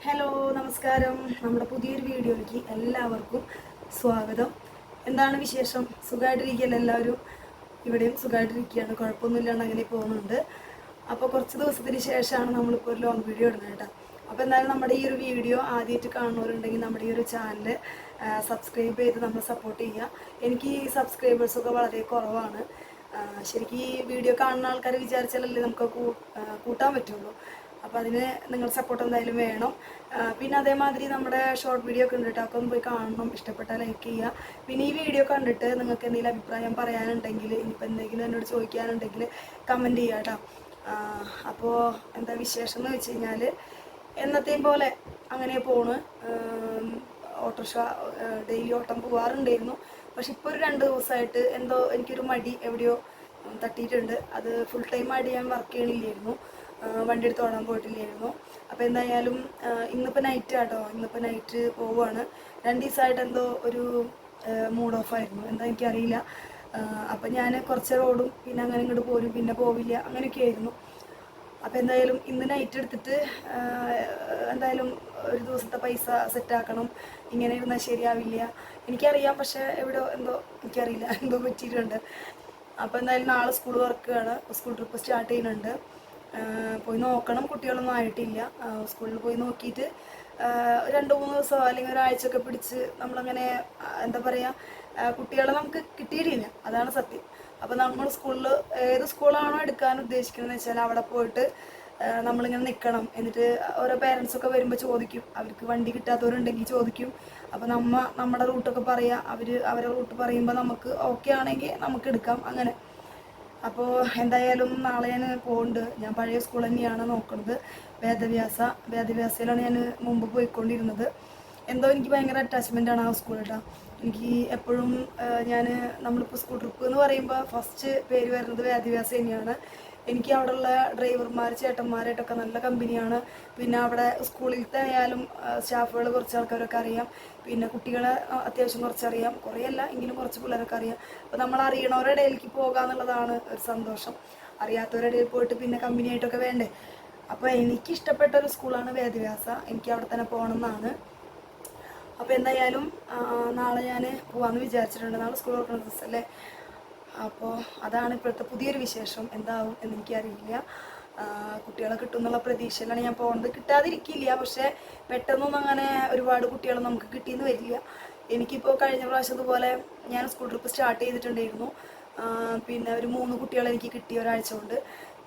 Hello നമസ്കാരം. നമ്മുടെ പുതിയൊരു വീഡിയോയിലേക്ക് എല്ലാവർക്കും സ്വാഗതം. എന്താണ് വിശേഷം? സുഖമായിട്ടിരിക്കുകയല്ല എല്ലാവരും? ഇവിടെയും സുഖമായിട്ടിരിക്കുകയാണ്, കുഴപ്പമൊന്നുമില്ലാണ്ട് അങ്ങനെ പോകുന്നുണ്ട്. അപ്പോൾ കുറച്ച് ദിവസത്തിന് ശേഷമാണ് നമ്മളിപ്പോൾ ഒരു ലോങ് വീഡിയോ ഇടുന്നത് കേട്ടോ. അപ്പോൾ എന്തായാലും നമ്മുടെ ഈ ഒരു വീഡിയോ ആദ്യമായിട്ട് കാണുന്നവരുണ്ടെങ്കിൽ നമ്മുടെ ഈ ഒരു ചാനൽ സബ്സ്ക്രൈബ് ചെയ്ത് നമ്മൾ സപ്പോർട്ട് ചെയ്യുക. എനിക്ക് ഈ സബ്സ്ക്രൈബേഴ്സൊക്കെ വളരെ കുറവാണ്. ശരിക്കും ഈ വീഡിയോ കാണുന്ന ആൾക്കാർ വിചാരിച്ചാലല്ലേ നമുക്ക് കൂട്ടാൻ പറ്റുള്ളൂ. അപ്പോൾ അതിന് നിങ്ങളുടെ സപ്പോർട്ട് എന്തായാലും വേണം. പിന്നെ അതേമാതിരി നമ്മുടെ ഷോർട്ട് വീഡിയോ ഒക്കെ ഉണ്ട് കേട്ടോ, ഒക്കെ ഒന്ന് പോയി കാണണം. ഇഷ്ടപ്പെട്ടാൽ ലൈക്ക് ചെയ്യുക. പിന്നെ ഈ വീഡിയോ കണ്ടിട്ട് നിങ്ങൾക്ക് എന്തെങ്കിലും അഭിപ്രായം പറയാനുണ്ടെങ്കിൽ, ഇനിയിപ്പോൾ എന്തെങ്കിലും എന്നോട് ചോദിക്കാനുണ്ടെങ്കിൽ കമൻറ്റ് ചെയ്യുക കേട്ടോ. അപ്പോൾ എന്താ വിശേഷം എന്ന് വെച്ച് കഴിഞ്ഞാൽ എന്നത്തെയും പോലെ അങ്ങനെ പോണ്. ഓട്ടോറിക്ഷ ഡെയിലി ഓട്ടം പോകാറുണ്ടായിരുന്നു. പക്ഷെ ഇപ്പോൾ ഒരു 2 ദിവസമായിട്ട് എന്തോ എനിക്കൊരു മടി എവിടെയോ തട്ടിയിട്ടുണ്ട്. അത് ഫുൾ ടൈം ആയിട്ട് ഞാൻ വർക്ക് ചെയ്യണില്ലായിരുന്നു, വണ്ടി എടുത്ത് ഓടാൻ പോയിട്ടില്ലായിരുന്നു. അപ്പോൾ എന്തായാലും ഇന്നിപ്പോൾ നൈറ്റ് കേട്ടോ, ഇന്നിപ്പോൾ നൈറ്റ് പോവുകയാണ്. 2 ദിവസമായിട്ട് എന്തോ ഒരു മൂഡ് ഓഫ് ആയിരുന്നു, എന്താ എനിക്കറിയില്ല. അപ്പം ഞാൻ കുറച്ച് ഓടും, പിന്നെ അങ്ങനെ ഇങ്ങോട്ട് പോരും, പിന്നെ പോവില്ല, അങ്ങനെയൊക്കെ ആയിരുന്നു. അപ്പോൾ എന്തായാലും ഇന്ന് നൈറ്റ് എടുത്തിട്ട് എന്തായാലും ഒരു ദിവസത്തെ പൈസ സെറ്റാക്കണം. ഇങ്ങനെ ഇരുന്നാൽ ശരിയാവില്ല എനിക്കറിയാം, പക്ഷേ എവിടെയോ എന്തോ എനിക്കറിയില്ല, എന്തോ പറ്റിയിട്ടുണ്ട്. അപ്പോൾ എന്തായാലും നാളെ സ്കൂൾ വർക്കാണ്, സ്കൂൾ ട്രിപ്പ് സ്റ്റാർട്ട് ചെയ്യുന്നുണ്ട്. പോയി നോക്കണം. കുട്ടികളൊന്നും ആയിട്ടില്ല. സ്കൂളിൽ പോയി നോക്കിയിട്ട് 2-3 ദിവസമോ അല്ലെങ്കിൽ ഒരാഴ്ചയൊക്കെ പിടിച്ച് നമ്മളങ്ങനെ എന്താ പറയുക, കുട്ടികളെ നമുക്ക് കിട്ടിയിട്ടില്ല, അതാണ് സത്യം. അപ്പോൾ നമ്മൾ സ്കൂളിൽ ഏത് സ്കൂളാണോ എടുക്കാൻ ഉദ്ദേശിക്കുന്നതെന്ന് വെച്ചാൽ അവിടെ പോയിട്ട് നമ്മളിങ്ങനെ നിൽക്കണം. എന്നിട്ട് ഓരോ പേരൻസൊക്കെ വരുമ്പോൾ ചോദിക്കും, അവർക്ക് വണ്ടി കിട്ടാത്തവരുണ്ടെങ്കിൽ ചോദിക്കും. അപ്പോൾ നമ്മുടെ റൂട്ടൊക്കെ പറയുക, അവരെ റൂട്ട് പറയുമ്പോൾ നമുക്ക് ഓക്കെ ആണെങ്കിൽ നമുക്ക് എടുക്കാം, അങ്ങനെ. അപ്പോൾ എന്തായാലും നാളെ ഞാൻ പോകുന്നുണ്ട്. ഞാൻ പഴയ സ്കൂൾ തന്നെയാണ് നോക്കുന്നത്, വേദവ്യാസയിലാണ് ഞാൻ മുമ്പ് പോയിക്കൊണ്ടിരുന്നത്. എന്തോ എനിക്ക് ഭയങ്കര അറ്റാച്ച്മെൻ്റാണ് ആ സ്കൂൾ കേട്ടോ. എനിക്ക് എപ്പോഴും നമ്മളിപ്പോൾ സ്കൂൾ ട്രിപ്പ് എന്ന് പറയുമ്പോൾ ഫസ്റ്റ് പേര് വരുന്നത് വേദവ്യാസ തന്നെയാണ്. എനിക്ക് അവിടെയുള്ള ഡ്രൈവർമാർ ചേട്ടന്മാരായിട്ടൊക്കെ നല്ല കമ്പനിയാണ്. പിന്നെ അവിടെ സ്കൂളിലത്തെ ആയാലും സ്റ്റാഫുകൾ കുറച്ച് ആൾക്കാരൊക്കെ അറിയാം. പിന്നെ കുട്ടികളെ അത്യാവശ്യം കുറച്ചറിയാം, കുറേയല്ല എങ്കിലും കുറച്ച് പിള്ളേരൊക്കെ അറിയാം. അപ്പോൾ നമ്മൾ അറിയണവരുടെ ഇടയിലേക്ക് പോകുക എന്നുള്ളതാണ് ഒരു സന്തോഷം. അറിയാത്തവരുടെ ഇടയിൽ പോയിട്ട് പിന്നെ കമ്പനിയായിട്ടൊക്കെ വേണ്ടേ. അപ്പോൾ എനിക്കിഷ്ടപ്പെട്ട ഒരു സ്കൂളാണ് വേദവ്യാസ. എനിക്ക് അവിടെ തന്നെ പോകണം എന്നാണ്. അപ്പോൾ എന്തായാലും നാളെ ഞാൻ പോകാമെന്ന് വിചാരിച്ചിട്ടുണ്ട്. നാളെ സ്കൂൾ തുറക്കുന്ന ദിവസമല്ലേ. അപ്പോൾ അതാണ് ഇപ്പോഴത്തെ പുതിയൊരു വിശേഷം. എന്താവും എന്നെനിക്കറിയില്ല. കുട്ടികളെ കിട്ടും എന്നുള്ള പ്രതീക്ഷയിലാണ് ഞാൻ പോകുന്നത്. കിട്ടാതിരിക്കില്ല, പക്ഷേ പെട്ടെന്നൊന്നും അങ്ങനെ ഒരുപാട് കുട്ടികളെ നമുക്ക് കിട്ടിയെന്ന് വരില്ല. എനിക്കിപ്പോൾ കഴിഞ്ഞ പ്രാവശ്യം അതുപോലെ ഞാൻ സ്കൂൾ ട്രിപ്പ് സ്റ്റാർട്ട് ചെയ്തിട്ടുണ്ടായിരുന്നു. പിന്നെ ഒരു 3 കുട്ടികളെ എനിക്ക് കിട്ടി ഒരാഴ്ച കൊണ്ട്.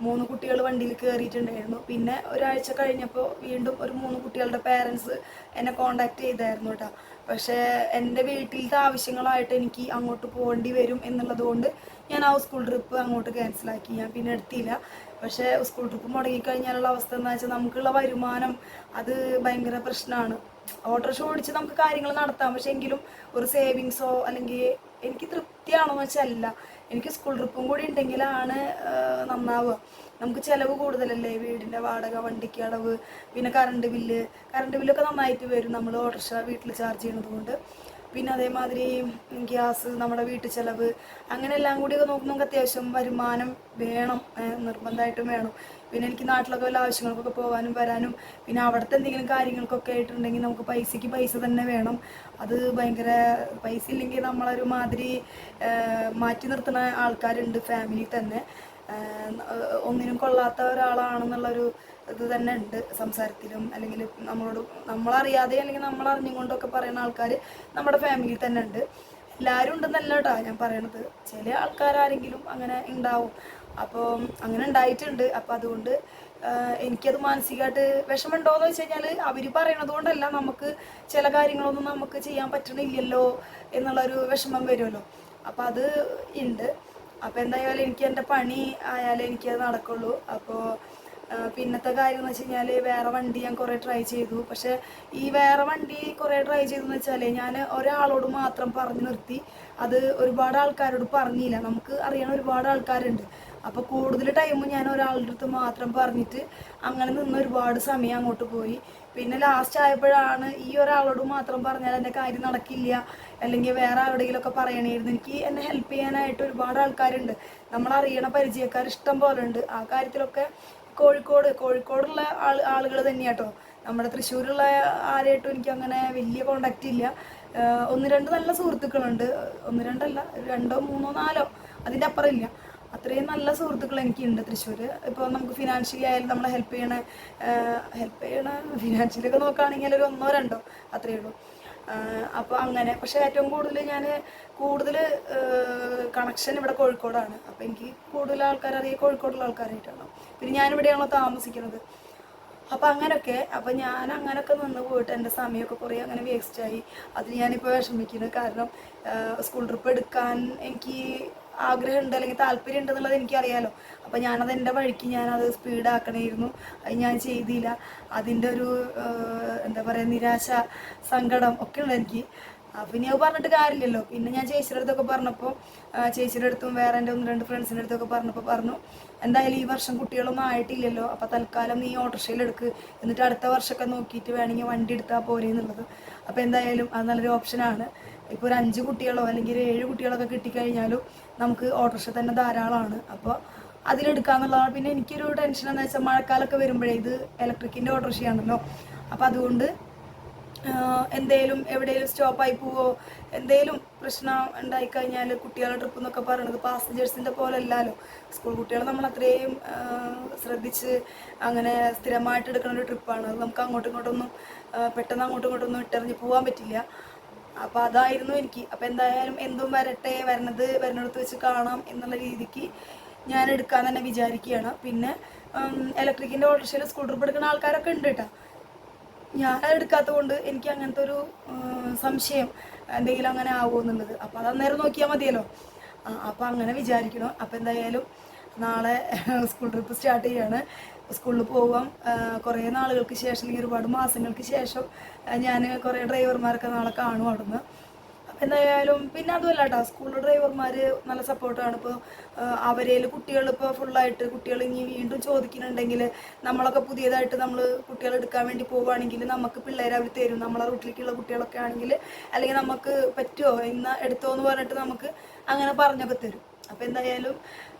3 കുട്ടികൾ വണ്ടിയിൽ കയറിയിട്ടുണ്ടായിരുന്നു. പിന്നെ ഒരാഴ്ച കഴിഞ്ഞപ്പോൾ വീണ്ടും ഒരു 3 കുട്ടികളുടെ പേരൻസ് എന്നെ കോണ്ടാക്ട് ചെയ്തായിരുന്നു കേട്ടോ. പക്ഷേ എൻ്റെ വീട്ടിലത്തെ ആവശ്യങ്ങളായിട്ട് എനിക്ക് അങ്ങോട്ട് പോകേണ്ടി വരും എന്നുള്ളത് കൊണ്ട് ഞാൻ ആ സ്കൂൾ ട്രിപ്പ് അങ്ങോട്ട് ക്യാൻസലാക്കി, ഞാൻ പിന്നെ എടുത്തില്ല. പക്ഷേ സ്കൂൾ ട്രിപ്പ് മുടങ്ങിക്കഴിഞ്ഞാലുള്ള അവസ്ഥ എന്ന് വെച്ചാൽ നമുക്കുള്ള വരുമാനം അത് ഭയങ്കര പ്രശ്നമാണ്. ഓട്ടോറിക്ഷ ഓടിച്ച് നമുക്ക് കാര്യങ്ങൾ നടത്താം, പക്ഷേ എങ്കിലും ഒരു സേവിങ്സോ അല്ലെങ്കിൽ എനിക്ക് തൃപ്തിയാണോ എന്ന് വെച്ചാൽ അല്ല. എനിക്ക് സ്കൂൾ ട്രിപ്പും കൂടി ഉണ്ടെങ്കിലാണ് നന്നാവുക. നമുക്ക് ചിലവ് കൂടുതലല്ലേ, വീടിൻ്റെ വാടക, വണ്ടിക്ക് അടവ്, പിന്നെ കറണ്ട് ബില്ലൊക്കെ നന്നായിട്ട് വരും നമ്മൾ ഓട്ടോറിക്ഷ വീട്ടിൽ ചാർജ് ചെയ്യുന്നത് കൊണ്ട്. പിന്നെ അതേമാതിരി ഗ്യാസ്, നമ്മുടെ വീട്ടു ചിലവ്, അങ്ങനെ എല്ലാം കൂടിയൊക്കെ നോക്കുമ്പോൾ നമുക്ക് അത്യാവശ്യം വരുമാനം വേണം, നിർബന്ധമായിട്ടും വേണം. പിന്നെ എനിക്ക് നാട്ടിലൊക്കെ വല്ല ആവശ്യങ്ങൾക്കൊക്കെ പോകാനും വരാനും, പിന്നെ അവിടുത്തെ എന്തെങ്കിലും കാര്യങ്ങൾക്കൊക്കെ ആയിട്ടുണ്ടെങ്കിൽ നമുക്ക് പൈസയ്ക്ക് പൈസ തന്നെ വേണം. അത് ഭയങ്കര പൈസ ഇല്ലെങ്കിൽ നമ്മളൊരു മാതിരി മാറ്റി നിർത്തുന്ന ആൾക്കാരുണ്ട് ഫാമിലി തന്നെ. ഒന്നിനും കൊള്ളാത്ത ഒരാളാണെന്നുള്ളൊരു ഇത് തന്നെ ഉണ്ട് സംസാരത്തിലും, അല്ലെങ്കിൽ നമ്മളറിയാതെ അല്ലെങ്കിൽ നമ്മളറിഞ്ഞുകൊണ്ടൊക്കെ പറയുന്ന ആൾക്കാർ നമ്മുടെ ഫാമിലിയിൽ തന്നെ ഉണ്ട്. എല്ലാവരും ഉണ്ടെന്നല്ല കേട്ടോ ഞാൻ പറയണത്, ചില ആൾക്കാരാരെങ്കിലും അങ്ങനെ ഉണ്ടാവും. അപ്പോൾ അങ്ങനെ ഉണ്ടായിട്ടുണ്ട്. അപ്പോൾ അതുകൊണ്ട് എനിക്കത് മാനസികമായിട്ട് വിഷമമുണ്ടോയെന്ന് വെച്ച് കഴിഞ്ഞാൽ അവർ പറയണത് കൊണ്ടല്ല, നമുക്ക് ചില കാര്യങ്ങളൊന്നും നമുക്ക് ചെയ്യാൻ പറ്റണില്ലല്ലോ എന്നുള്ളൊരു വിഷമം വരുമല്ലോ. അപ്പോൾ അത് ഉണ്ട്. അപ്പോൾ എന്തായാലും എനിക്ക് എൻ്റെ പണി ആയാലേ എനിക്കത് നടക്കുള്ളൂ. അപ്പോൾ പിന്നത്തെ കാര്യം എന്ന് വെച്ച് കഴിഞ്ഞാൽ വേറെ വണ്ടി ഞാൻ കുറേ ട്രൈ ചെയ്തു. പക്ഷേ ഈ വേറെ വണ്ടി കുറേ ട്രൈ ചെയ്തെന്ന് വെച്ചാൽ ഞാൻ ഒരാളോട് മാത്രം പറഞ്ഞു നിർത്തി, അത് ഒരുപാട് ആൾക്കാരോട് പറഞ്ഞില്ല. നമുക്ക് അറിയണ ഒരുപാട് ആൾക്കാരുണ്ട്. അപ്പോൾ കൂടുതൽ ടൈമും ഞാൻ ഒരാളുടെ അടുത്ത് മാത്രം പറഞ്ഞിട്ട് അങ്ങനെ നിന്ന് ഒരുപാട് സമയം അങ്ങോട്ട് പോയി. പിന്നെ ലാസ്റ്റ് ആയപ്പോഴാണ് ഈ ഒരാളോട് മാത്രം പറഞ്ഞാൽ എൻ്റെ കാര്യം നടക്കില്ല, അല്ലെങ്കിൽ വേറെ എവിടെയെങ്കിലുമൊക്കെ പറയണമായിരുന്നു. എനിക്ക് എന്നെ ഹെൽപ്പ് ചെയ്യാനായിട്ട് ഒരുപാട് ആൾക്കാരുണ്ട്, നമ്മളറിയണ പരിചയക്കാർ ഇഷ്ടം പോലെ ഉണ്ട്. ആ കാര്യത്തിലൊക്കെ കോഴിക്കോടുള്ള ആളുകൾ തന്നെയാട്ടോ നമ്മുടെ തൃശ്ശൂരുള്ള ആരായിട്ടും എനിക്ക് അങ്ങനെ വലിയ കോണ്ടാക്റ്റ് ഇല്ല. ഒന്ന് രണ്ട് നല്ല സുഹൃത്തുക്കളുണ്ട്, ഒന്ന് രണ്ടല്ല, രണ്ടോ മൂന്നോ നാലോ, അതിൻ്റെ അപ്പുറം ഇല്ല. അത്രയും നല്ല സുഹൃത്തുക്കൾ എനിക്കുണ്ട് തൃശ്ശൂർ. ഇപ്പോൾ നമുക്ക് ഫിനാൻഷ്യലി ആയാലും നമ്മളെ ഹെൽപ്പ് ചെയ്യണ ഫിനാൻഷ്യലൊക്കെ നോക്കുകയാണെങ്കിൽ ഒരു ഒന്നോ രണ്ടോ അത്രയേ ഉള്ളൂ. അപ്പോൾ അങ്ങനെ. പക്ഷേ ഏറ്റവും കൂടുതൽ കണക്ഷൻ ഇവിടെ കോഴിക്കോടാണ്. അപ്പോൾ എനിക്ക് കൂടുതൽ ആൾക്കാരറിയാം കോഴിക്കോടുള്ള ആൾക്കാരായിട്ടാണ്. പിന്നെ ഞാനിവിടെയാണല്ലോ താമസിക്കുന്നത്. അപ്പം അങ്ങനെയൊക്കെ. അപ്പം ഞാൻ അങ്ങനെയൊക്കെ നിന്ന് പോയിട്ട് എൻ്റെ സമയമൊക്കെ കുറേ അങ്ങനെ വേസ്റ്റായി. അത് ഞാനിപ്പോൾ വിഷമിക്കുന്നു. കാരണം സ്കൂൾ ട്രിപ്പ് എടുക്കാൻ എനിക്ക് ആഗ്രഹമുണ്ട്, അല്ലെങ്കിൽ താല്പര്യം ഉണ്ടെന്നുള്ളത് എനിക്കറിയാലോ. അപ്പം ഞാനത് എൻ്റെ വഴിക്ക് ഞാനത് സ്പീഡാക്കണമായിരുന്നു. അത് ഞാൻ ചെയ്തില്ല. അതിൻ്റെ ഒരു എന്താ പറയുക, നിരാശ, സങ്കടം ഒക്കെ ഉണ്ട് എനിക്ക്. അപ്പം ഇനി അത് പറഞ്ഞിട്ട് കാര്യമില്ലല്ലോ. പിന്നെ ഞാൻ ചേച്ചിയുടെ അടുത്തൊക്കെ പറഞ്ഞപ്പോൾ, ചേച്ചിയുടെ അടുത്തും വേറെ എൻ്റെ ഒന്ന് രണ്ട് ഫ്രണ്ട്സിൻ്റെ അടുത്തൊക്കെ പറഞ്ഞപ്പോൾ പറഞ്ഞു, എന്തായാലും ഈ വർഷം കുട്ടികളൊന്നും ആയിട്ടില്ലല്ലോ, അപ്പോൾ തൽക്കാലം നീ ഓട്ടോറിക്ഷയിൽ എടുക്ക്, എന്നിട്ട് അടുത്ത വർഷമൊക്കെ നോക്കിയിട്ട് വേണമെങ്കിൽ വണ്ടി എടുത്താൽ പോരെ എന്നുള്ളത്. അപ്പോൾ എന്തായാലും അത് നല്ലൊരു ഓപ്ഷനാണ്. ഇപ്പോൾ ഒരു 5 കുട്ടികളോ അല്ലെങ്കിൽ 7 കുട്ടികളൊക്കെ കിട്ടിക്കഴിഞ്ഞാലും നമുക്ക് ഓട്ടോറിക്ഷ തന്നെ ധാരാളമാണ്. അപ്പോൾ അതിലെടുക്കാന്നുള്ളതാണ്. പിന്നെ എനിക്കൊരു ടെൻഷൻ എന്താ വെച്ചാൽ മഴക്കാലമൊക്കെ വരുമ്പോഴേ, ഇത് ഇലക്ട്രിക്കിൻ്റെ ഓട്ടോറിക്ഷയാണല്ലോ. അപ്പോൾ അതുകൊണ്ട് എന്തേലും എവിടെയെങ്കിലും സ്റ്റോപ്പായി പോവോ, എന്തേലും പ്രശ്നം ഉണ്ടായിക്കഴിഞ്ഞാൽ കുട്ടികളുടെ ട്രിപ്പ് എന്നൊക്കെ പറയുന്നത് പാസഞ്ചേഴ്സിൻ്റെ പോലെ അല്ലല്ലോ. സ്കൂൾ കുട്ടികളെ നമ്മൾ അത്രയും ശ്രദ്ധിച്ച് അങ്ങനെ സ്ഥിരമായിട്ട് എടുക്കുന്ന ഒരു ട്രിപ്പാണ്. അത് നമുക്ക് അങ്ങോട്ടും ഇങ്ങോട്ടൊന്നും പെട്ടെന്ന് അങ്ങോട്ടും ഇങ്ങോട്ടൊന്നും ഇട്ടെറിഞ്ഞ് പോകാൻ പറ്റില്ല. അപ്പോൾ അതായിരുന്നു എനിക്ക്. അപ്പോൾ എന്തായാലും എന്തും വരട്ടെ, വരുന്നിടത്ത് വെച്ച് കാണാം എന്നുള്ള രീതിക്ക് ഞാൻ എടുക്കാൻ തന്നെ വിചാരിക്കുകയാണ്. പിന്നെ ഇലക്ട്രിക്കിൻ്റെ ഓട്ടോറിക്ഷയിൽ സ്കൂൾ ട്രിപ്പ് എടുക്കുന്ന ആൾക്കാരൊക്കെ ഉണ്ട് കേട്ടോ. ഞാൻ എടുക്കാത്തത് കൊണ്ട് എനിക്ക് അങ്ങനത്തെ ഒരു സംശയം, എന്തെങ്കിലും അങ്ങനെ ആവുമോ എന്നുള്ളത്. അപ്പോൾ അത് അന്നേരം നോക്കിയാൽ മതിയല്ലോ. അപ്പോൾ അങ്ങനെ വിചാരിക്കണം. അപ്പോൾ എന്തായാലും നാളെ സ്കൂൾ ട്രിപ്പ് സ്റ്റാർട്ട് ചെയ്യാണ്. സ്കൂളിൽ പോവാം. കുറേ നാളുകൾക്ക് ശേഷം, അല്ലെങ്കിൽ ഒരുപാട് മാസങ്ങൾക്ക് ശേഷം ഞാൻ കുറേ ഡ്രൈവർമാരൊക്കെ നാളെ കാണും അവിടുന്ന്. എന്തായാലും പിന്നെ അതുമല്ല കേട്ടോ, സ്കൂൾ ഡ്രൈവർമാർ നല്ല സപ്പോർട്ടാണ്. ഇപ്പോൾ അവരേൽ കുട്ടികൾ ഇപ്പോൾ ഫുള്ളായിട്ട് കുട്ടികൾ ഇനി വീണ്ടും ചോദിക്കുന്നുണ്ടെങ്കിൽ, നമ്മളൊക്കെ പുതിയതായിട്ട് നമ്മൾ കുട്ടികളെ എടുക്കാൻ വേണ്ടി പോവുകയാണെങ്കിൽ നമുക്ക് പിള്ളേരെ അവർ തരും. നമ്മളെ റൂട്ടിലേക്കുള്ള കുട്ടികളൊക്കെ ആണെങ്കിൽ, അല്ലെങ്കിൽ നമുക്ക് പറ്റുമോ ഇന്ന് എടുത്തോ എന്ന് പറഞ്ഞിട്ട് നമുക്ക് അങ്ങനെ പറഞ്ഞൊക്കെ തരും. അപ്പോൾ എന്തായാലും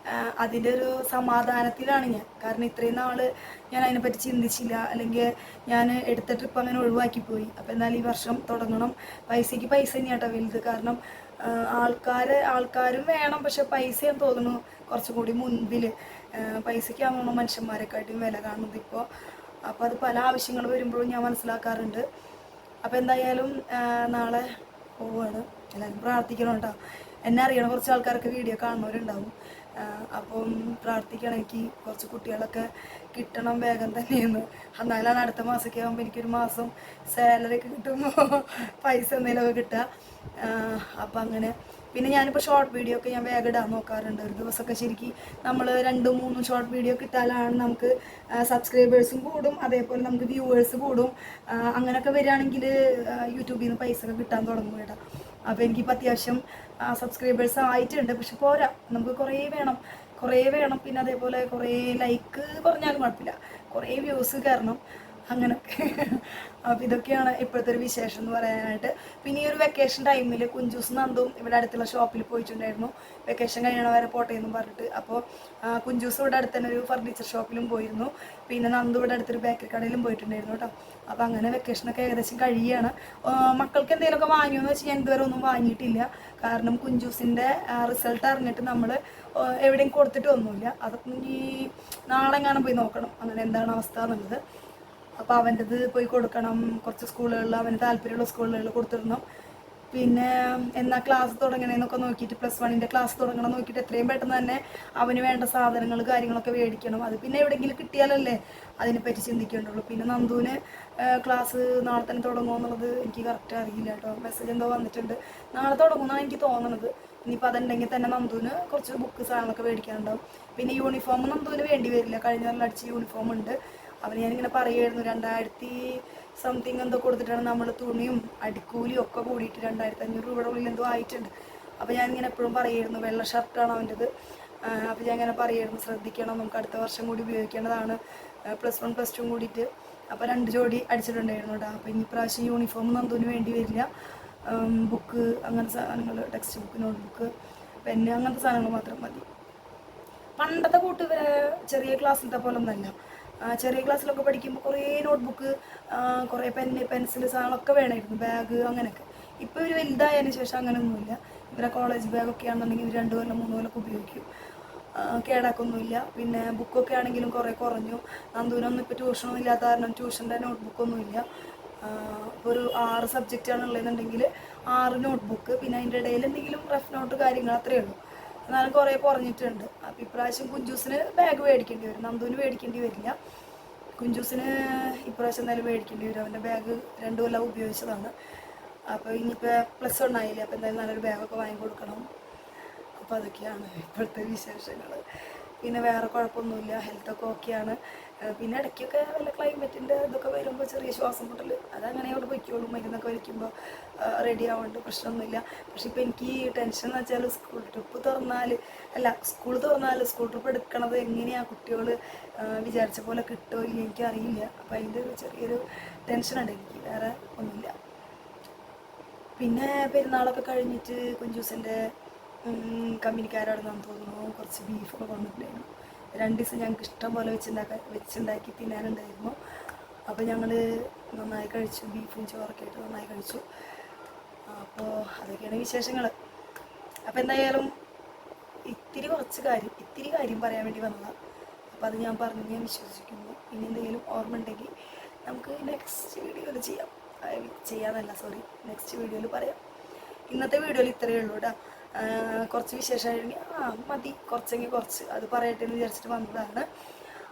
അതിൻ്റെ ഒരു സമാധാനത്തിലാണ് ഞാൻ. കാരണം ഇത്രയും നാൾ ഞാൻ അതിനെപ്പറ്റി ചിന്തിച്ചില്ല, അല്ലെങ്കിൽ ഞാൻ എടുത്ത ട്രിപ്പ് അങ്ങനെ ഒഴിവാക്കിപ്പോയി. അപ്പോൾ എന്തായാലും ഈ വർഷം തുടങ്ങണം. പൈസയ്ക്ക് പൈസ തന്നെയാട്ടോ വലുത്. കാരണം ആൾക്കാരും വേണം, പക്ഷെ പൈസയെന്ന് തോന്നുന്നു കുറച്ചും കൂടി മുൻപിൽ. പൈസയ്ക്കാണോ മനുഷ്യന്മാരെക്കാട്ടും വില കാണുന്നത് ഇപ്പോൾ. അപ്പോൾ അത് പല ആവശ്യങ്ങൾ വരുമ്പോഴും ഞാൻ മനസ്സിലാക്കാറുണ്ട്. അപ്പോൾ എന്തായാലും നാളെ പോവാണ്. എല്ലാവരും പ്രാർത്ഥിക്കണം കേട്ടോ. എന്നെ അറിയണം കുറച്ച് ആൾക്കാരൊക്കെ വീഡിയോ കാണുന്നവരുണ്ടാവും. അപ്പം പ്രാർത്ഥിക്കണം, എനിക്ക് കുറച്ച് കുട്ടികളൊക്കെ കിട്ടണം വേഗം തന്നെയെന്ന്. എന്നാലാണ് അടുത്ത മാസമൊക്കെ ആകുമ്പോൾ എനിക്കൊരു മാസം സാലറി ഒക്കെ കിട്ടുമ്പോൾ പൈസ എന്തെങ്കിലുമൊക്കെ കിട്ടുക. അപ്പം അങ്ങനെ. പിന്നെ ഞാനിപ്പോൾ ഷോർട്ട് വീഡിയോ ഒക്കെ ഞാൻ വേഗം ഇടാൻ നോക്കാറുണ്ട്. ഒരു ദിവസമൊക്കെ ശരിക്കും നമ്മൾ 2-3 ഷോർട്ട് വീഡിയോ കിട്ടാലാണ് നമുക്ക് സബ്സ്ക്രൈബേഴ്സും കൂടും, അതേപോലെ നമുക്ക് വ്യൂവേഴ്സ് കൂടും. അങ്ങനെയൊക്കെ വരികയാണെങ്കിൽ യൂട്യൂബിൽ നിന്ന് പൈസ ഒക്കെ കിട്ടാൻ തുടങ്ങും കേട്ടോ. അപ്പോൾ എനിക്കിപ്പോൾ അത്യാവശ്യം സബ്സ്ക്രൈബേഴ്സ് ആയിട്ടുണ്ട്. പക്ഷെ പോരാ, നമുക്ക് കുറേ വേണം. പിന്നെ അതേപോലെ കുറേ ലൈക്ക് പറഞ്ഞാലും കുഴപ്പമില്ല, കുറേ വ്യൂസ് കയറണം. അങ്ങനെയൊക്കെ. അപ്പോൾ ഇതൊക്കെയാണ് ഇപ്പോഴത്തെ ഒരു വിശേഷം എന്ന് പറയാനായിട്ട്. പിന്നെ ഈ ഒരു വെക്കേഷൻ ടൈമിൽ കുഞ്ചൂസ് നന്ദും ഇവിടെ അടുത്തുള്ള ഷോപ്പിൽ പോയിട്ടുണ്ടായിരുന്നു. വെക്കേഷൻ കഴിയണ വരെ പോട്ടെ എന്നും പറഞ്ഞിട്ട്. അപ്പോൾ കുഞ്ചൂസ് ഇവിടെ അടുത്ത് തന്നെ ഒരു ഫർണിച്ചർ ഷോപ്പിലും പോയിരുന്നു. പിന്നെ നന്ദു ഇവിടെ അടുത്തൊരു ബേക്കറി കടയിലും പോയിട്ടുണ്ടായിരുന്നു കേട്ടോ. അപ്പോൾ അങ്ങനെ വെക്കേഷനൊക്കെ ഏകദേശം കഴിയുകയാണ്. മക്കൾക്ക് എന്തെങ്കിലുമൊക്കെ വാങ്ങിയെന്ന് വെച്ചാൽ ഞാൻ ഇതുവരെ ഒന്നും വാങ്ങിയിട്ടില്ല. കാരണം കുഞ്ചൂസിൻ്റെ റിസൾട്ട് അറിഞ്ഞിട്ട് നമ്മൾ എവിടെയും കൊടുത്തിട്ട് ഒന്നുമില്ല. അതൊക്കെ ഈ നാളെ എങ്ങാനും പോയി നോക്കണം അങ്ങനെ എന്താണ് അവസ്ഥ എന്നുള്ളത്. അപ്പോൾ അവൻ്റെത് പോയി കൊടുക്കണം. കുറച്ച് സ്കൂളുകളിൽ അവന് താല്പര്യമുള്ള സ്കൂളുകളിൽ കൊടുത്തിടണം. പിന്നെ എന്നാൽ ക്ലാസ് തുടങ്ങണമെന്നൊക്കെ നോക്കിയിട്ട്, +1 ക്ലാസ് തുടങ്ങണം നോക്കിയിട്ട് എത്രയും പെട്ടെന്ന് തന്നെ അവന് വേണ്ട സാധനങ്ങൾ കാര്യങ്ങളൊക്കെ മേടിക്കണം. അത് പിന്നെ എവിടെയെങ്കിലും കിട്ടിയാലല്ലേ അതിനെപ്പറ്റി ചിന്തിക്കേണ്ടുള്ളൂ. പിന്നെ നന്ദുവിന് ക്ലാസ് നാളെ തന്നെ തുടങ്ങുമോ എന്നുള്ളത് എനിക്ക് കറക്റ്റ് അറിയില്ല കേട്ടോ. മെസ്സേജ് എന്തോ വന്നിട്ടുണ്ട്, നാളെ തുടങ്ങുമെന്നാണ് എനിക്ക് തോന്നുന്നത്. ഇനിയിപ്പോൾ അതുണ്ടെങ്കിൽ തന്നെ നന്ദുവിന് കുറച്ച് ബുക്ക് സാധനങ്ങളൊക്കെ മേടിക്കാനുണ്ടാവും. പിന്നെ യൂണിഫോം നന്ദുവിന് വേണ്ടി വരില്ല, കഴിഞ്ഞ നല്ല അടിച്ച് യൂണിഫോം ഉണ്ട്. അവന് ഞാനിങ്ങനെ പറയുമായിരുന്നു, 2000 സംതിങ് എന്തോ കൊടുത്തിട്ടാണ് നമ്മൾ തുണിയും അടിക്കൂലിയും ഒക്കെ കൂടിയിട്ട് 2500 രൂപയുടെ ഉള്ളിൽ എന്തോ ആയിട്ടുണ്ട്. അപ്പോൾ ഞാനിങ്ങനെ എപ്പോഴും പറയുമായിരുന്നു, വെള്ള ഷർട്ടാണ് അവൻ്റെത്. അപ്പോൾ ഞാൻ ഇങ്ങനെ പറയുമായിരുന്നു, ശ്രദ്ധിക്കണം, നമുക്ക് അടുത്ത വർഷം കൂടി ഉപയോഗിക്കേണ്ടതാണ്, +1 +2 കൂടിയിട്ട്. അപ്പോൾ 2 ജോഡി അടിച്ചിട്ടുണ്ടായിരുന്നു കേട്ടോ. അപ്പോൾ ഇനി പ്രാവശ്യം യൂണിഫോം നന്ദുവിന് വേണ്ടി വരില്ല. ബുക്ക് അങ്ങനത്തെ സാധനങ്ങൾ, text book, note book, pen, അങ്ങനത്തെ സാധനങ്ങൾ മാത്രം മതി. പണ്ടത്തെ കൂട്ട് ഇവരെ ചെറിയ ക്ലാസ്സിലത്തെ പോലെ ഒന്നല്ല. ചെറിയ ക്ലാസ്സിലൊക്കെ പഠിക്കുമ്പോൾ കുറേ നോട്ട്ബുക്ക്, കുറേ പെൻസിൽ സാധനങ്ങളൊക്കെ വേണമായിരുന്നു, ബാഗ് അങ്ങനെയൊക്കെ. ഇപ്പോൾ ഇവർ വലുതായതിനു ശേഷം അങ്ങനെയൊന്നുമില്ല. ഇവരെ കോളേജ് ബാഗൊക്കെ ആണെന്നുണ്ടെങ്കിൽ 2 കൊല്ലം 3 കൊല്ലമൊക്കെ ഉപയോഗിക്കും, കേടാക്കൊന്നുമില്ല. പിന്നെ ബുക്കൊക്കെ ആണെങ്കിലും കുറേ കുറഞ്ഞു. നന്ദൂനൊന്നും ഇപ്പോൾ ട്യൂഷനൊന്നും ഇല്ലാത്ത കാരണം ട്യൂഷൻ്റെ നോട്ട്ബുക്കൊന്നുമില്ല. ഇപ്പോൾ ഒരു 6 സബ്ജക്റ്റാണ് ഉള്ളതെന്നുണ്ടെങ്കിൽ 6 നോട്ട്ബുക്ക്, പിന്നെ അതിൻ്റെ ഇടയിൽ എന്തെങ്കിലും റഫ് നോട്ട് കാര്യങ്ങൾ അത്രയേ ഉള്ളൂ. എന്നാലും കുറേ കുറഞ്ഞിട്ടുണ്ട്. അപ്പോൾ ഇപ്രാവശ്യം കുഞ്ചൂസിന് ബാഗ് മേടിക്കേണ്ടി വരും, നന്ദുവിന് മേടിക്കേണ്ടി വരില്ല. കുഞ്ചൂസിന് ഇപ്രാവശ്യം എന്തായാലും മേടിക്കേണ്ടി വരും. അവൻ്റെ ബാഗ് 2 കൊല്ലം ഉപയോഗിച്ചതാണ്. അപ്പോൾ ഇനിയിപ്പോൾ +1 ആയില്ലേ, അപ്പോൾ എന്തായാലും നല്ലൊരു ബാഗൊക്കെ വാങ്ങിക്കൊടുക്കണം. അപ്പോൾ അതൊക്കെയാണ് ഇപ്പോഴത്തെ വിശേഷങ്ങൾ. പിന്നെ വേറെ കുഴപ്പമൊന്നുമില്ല, ഹെൽത്തൊക്കെ ഓക്കെയാണ്. പിന്നെ ഇടയ്ക്കൊക്കെ വല്ല ക്ലൈമറ്റിൻ്റെ ഇതൊക്കെ വരുമ്പോൾ ചെറിയ ശ്വാസം മുട്ടൽ, അതങ്ങനെ അവിടെ പൊയ്ക്കോളും. മരുന്നൊക്കെ വലിക്കുമ്പോൾ റെഡി ആവുന്നുണ്ട്, പ്രശ്നമൊന്നുമില്ല. പക്ഷെ ഇപ്പോൾ എനിക്ക് ടെൻഷൻ എന്ന് വെച്ചാൽ സ്കൂൾ ട്രിപ്പ് തുറന്നാൽ, സ്കൂൾ ട്രിപ്പ് എടുക്കണത് എങ്ങനെയാണ്, കുട്ടികൾ വിചാരിച്ച പോലെ കിട്ടുമോ ഇല്ല എനിക്കറിയില്ല. അപ്പോൾ അതിൻ്റെ ഒരു ചെറിയൊരു ടെൻഷനുണ്ട് എനിക്ക്, വേറെ ഒന്നുമില്ല. പിന്നെ പെരുന്നാളൊക്കെ കഴിഞ്ഞിട്ട് കുഞ്ചൂസിൻ്റെ കമ്പനിക്കാരോടെന്നാന്ന് തോന്നുന്നു കുറച്ച് ബീഫൊക്കെ കൊണ്ടിട്ടുണ്ടായിരുന്നു. 2 ദിവസം ഞങ്ങൾക്ക് ഇഷ്ടം പോലെ വെച്ചുണ്ടാക്കി തിന്നാനുണ്ടായിരുന്നു. അപ്പോൾ ഞങ്ങൾ നന്നായി കഴിച്ചു, ബീഫും ചോറൊക്കെ ആയിട്ട് നന്നായി കഴിച്ചു. അപ്പോൾ അതൊക്കെയാണ് വിശേഷങ്ങൾ. അപ്പോൾ എന്തായാലും ഇത്തിരി കാര്യം പറയാൻ വേണ്ടി വന്നതാണ്. അപ്പോൾ അത് ഞാൻ പറഞ്ഞു, ഞാൻ വിശ്വസിക്കുന്നു. ഇനി എന്തെങ്കിലും ഓർമ്മ ഉണ്ടെങ്കിൽ നമുക്ക് നെക്സ്റ്റ് വീഡിയോയിൽ നെക്സ്റ്റ് വീഡിയോയിൽ പറയാം. ഇന്നത്തെ വീഡിയോയിൽ ഇത്രയേ ഉള്ളൂ കേട്ടോ. കുറച്ച് വിശേഷമായിരുന്നെങ്കിൽ മതി, കുറച്ച് അത് പറയട്ടെ എന്ന് വിചാരിച്ചിട്ട് വന്നതാണ്.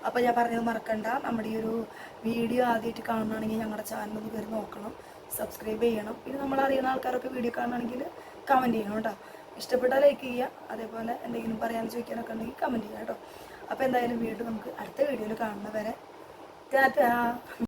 അപ്പോൾ ഞാൻ പറഞ്ഞത് മറക്കണ്ട, നമ്മുടെ ഈ ഒരു വീഡിയോ ആദ്യമായിട്ട് കാണുകയാണെങ്കിൽ ഞങ്ങളുടെ ചാനലൊന്ന് കയറി നോക്കണം, സബ്സ്ക്രൈബ് ചെയ്യണം. പിന്നെ നമ്മൾ അറിയുന്ന ആൾക്കാരൊക്കെ വീഡിയോ കാണുകയാണെങ്കിൽ കമൻറ്റ് ചെയ്യണം കേട്ടോ. ഇഷ്ടപ്പെട്ടാൽ ലൈക്ക് ചെയ്യുക, അതേപോലെ എന്തെങ്കിലും പറയാൻ ചോദിക്കാനൊക്കെ ഉണ്ടെങ്കിൽ കമൻറ്റ് ചെയ്യാം കേട്ടോ. അപ്പോൾ എന്തായാലും വീണ്ടും നമുക്ക് അടുത്ത വീഡിയോയിൽ കാണുന്നവരെ ടാറ്റാ.